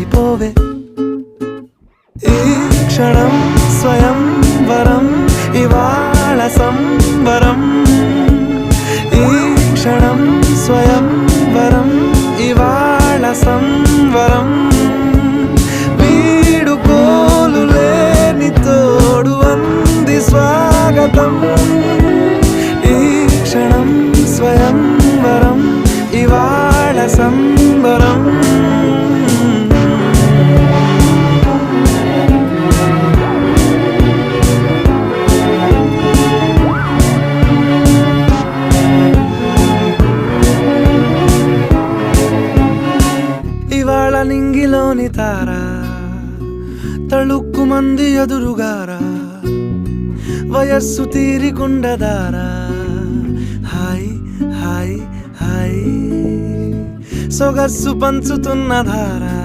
పడిపోవే ఈ క్షణం స్వయంవరం ఇవాళ సంబరం ఈ క్షణం స్వయంవరం ఇవాళ సంవరం వీడుకోలు లేని తోడు అంది స్వాగతం ఈ క్షణం స్వయంవరం ఇవాళ సంబరం ఇవాళ నింగిలోని తార తళుక్కు మంది ఎదురుగారా వయస్సు తీరికుండదారా హాయ్ హాయ్ హాయ్ సొగస్సు పంచుతున్న ధారా